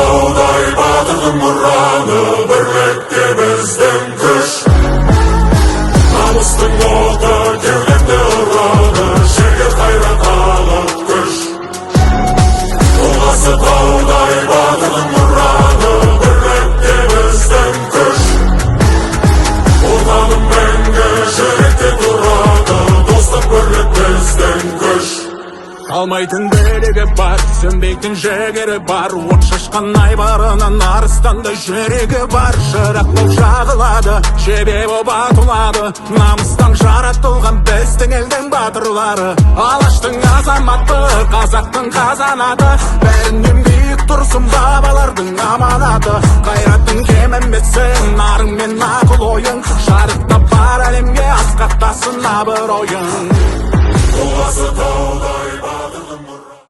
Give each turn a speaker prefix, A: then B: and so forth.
A: таудай батырдың мұраны, бірлікте біздің күш. Намыстың оты кеудемді ұрады, шегір қайрат алып күш. Тұлғасы таудай батырдың мұраны, бірлікте біздің күш. Отаным мәңгі жүректе тұрады, достық бірлік біздің күш.
B: Қалмайтын білігі бар, сөнбейтін жігері бар, от шашқан айбарынан арыстандай жүрегі бар. Шырақ боп жағылады, жебе боп атылады, намыстан жаратылған біздің елдің батырлары. Алаштың азаматы, қазақтың қазанаты, бәрінен биік тұрсын бабалардың аманаты. Қайраттың кем емессің, нарың мен ақыл ойың, шарықтап бар әлемге асқақтасын абыройың.
A: Тұлғасы